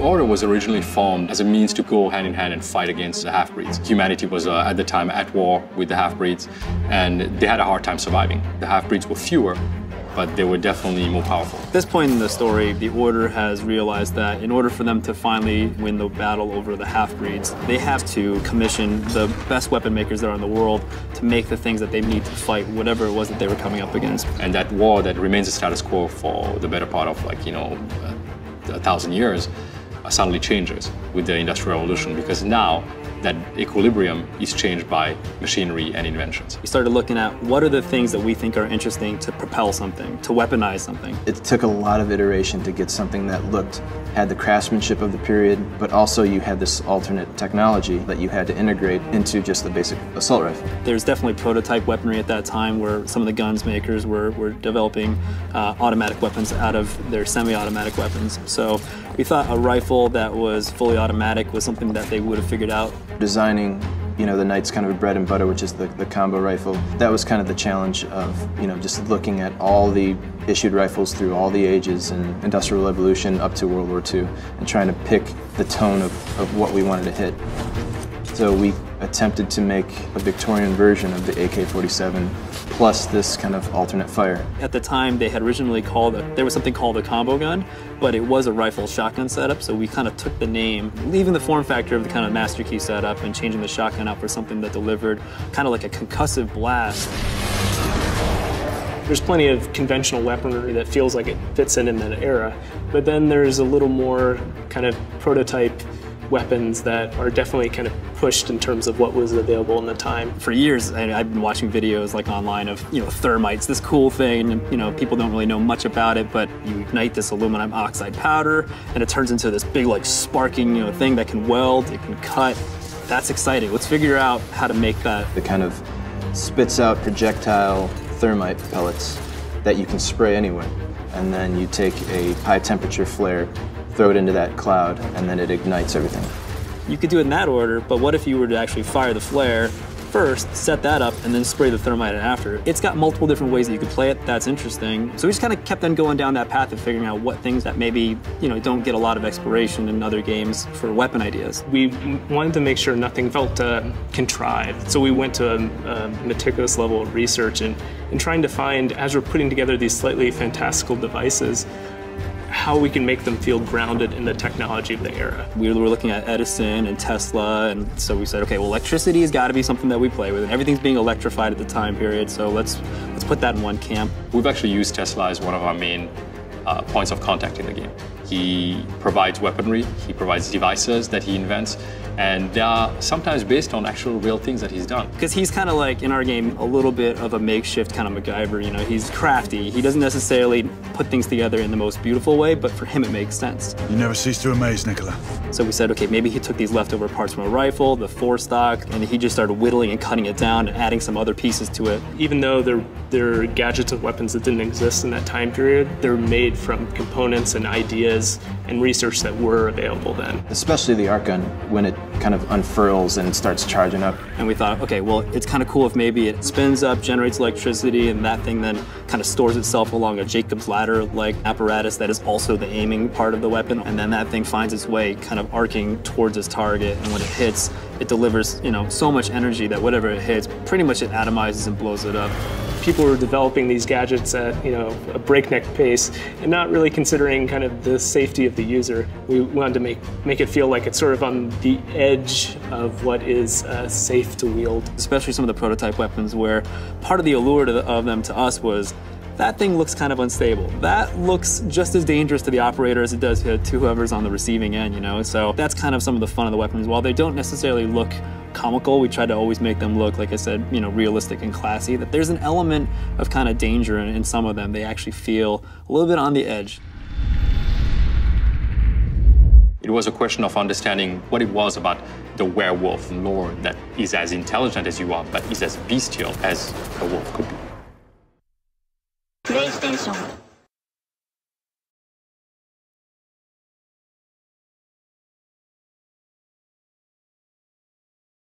Order was originally formed as a means to go hand in hand and fight against the half-breeds. Humanity was at the time at war with the half-breeds, and they had a hard time surviving. The half-breeds were fewer, but they were definitely more powerful. At this point in the story, the Order has realized that in order for them to finally win the battle over the half-breeds, they have to commission the best weapon makers that are in the world to make the things that they need to fight whatever it was that they were coming up against. And that war that remains a status quo for the better part of 1,000 years suddenly changes with the Industrial Revolution, because now that equilibrium is changed by machinery and inventions. We started looking at what are the things that we think are interesting to propel something, to weaponize something. It took a lot of iteration to get something that had the craftsmanship of the period, but also you had this alternate technology that you had to integrate into just the basic assault rifle. There's definitely prototype weaponry at that time where some of the guns makers were developing automatic weapons out of their semi-automatic weapons. So we thought a rifle that was fully automatic was something that they would have figured out. Designing, the Knight's kind of bread and butter, which is the combo rifle. That was kind of the challenge of, just looking at all the issued rifles through all the ages and Industrial Revolution up to World War II, and trying to pick the tone of what we wanted to hit. So we attempted to make a Victorian version of the AK-47 plus this kind of alternate fire. At the time, they had originally there was something called a combo gun, but it was a rifle shotgun setup, so we kind of took the name, leaving the form factor of the kind of master key setup and changing the shotgun out for something that delivered kind of like a concussive blast. There's plenty of conventional weaponry that feels like it fits in that era, but then there's a little more kind of prototype weapons that are definitely kind of pushed in terms of what was available in the time. For years, I've been watching videos online of, thermites, this cool thing, and, people don't really know much about it, but you ignite this aluminum oxide powder, and it turns into this big, sparking, thing that can weld, it can cut. That's exciting. Let's figure out how to make that. It kind of spits out projectile thermite pellets that you can spray anywhere, and then you take a high temperature flare, throw it into that cloud, and then it ignites everything. You could do it in that order, but what if you were to actually fire the flare first, set that up, and then spray the thermite after? It's got multiple different ways that you could play it. That's interesting. So we just kind of kept on going down that path of figuring out what things that maybe, don't get a lot of exploration in other games for weapon ideas. We wanted to make sure nothing felt contrived. So we went to a meticulous level of research and trying to find, as we're putting together these slightly fantastical devices, how we can make them feel grounded in the technology of the era. We were looking at Edison and Tesla, and so we said, okay, well, electricity has got to be something that we play with, and everything's being electrified at the time period, so let's put that in one camp. We've actually used Tesla as one of our main points of contact in the game. He provides weaponry, he provides devices that he invents, and they are sometimes based on actual real things that he's done. Because he's kind of like, in our game, a little bit of a makeshift kind of MacGyver, he's crafty. He doesn't necessarily put things together in the most beautiful way, but for him it makes sense. You never cease to amaze, Nicola. So we said, okay, maybe he took these leftover parts from a rifle, the forestock, and he just started whittling and cutting it down and adding some other pieces to it. Even though they're gadgets and weapons that didn't exist in that time period, they're made from components and ideas and research that were available then. Especially the arc gun, when it kind of unfurls and starts charging up. And we thought, okay, well, it's kind of cool if maybe it spins up, generates electricity, and that thing then kind of stores itself along a Jacob's ladder-like apparatus that is also the aiming part of the weapon, and then that thing finds its way kind of arcing towards its target, and when it hits, it delivers, so much energy that whatever it hits, pretty much it atomizes and blows it up. People were developing these gadgets at a breakneck pace and not really considering kind of the safety of the user. We wanted to make it feel like it's sort of on the edge of what is safe to wield. Especially some of the prototype weapons where part of the allure of them to us was that thing looks kind of unstable. That looks just as dangerous to the operator as it does to whoever's on the receiving end, So that's kind of some of the fun of the weapons. While they don't necessarily look comical, we try to always make them look, like I said, realistic and classy, that there's an element of kind of danger in some of them. They actually feel a little bit on the edge. It was a question of understanding what it was about the werewolf lore that is as intelligent as you are, but is as bestial as a wolf could be. PlayStation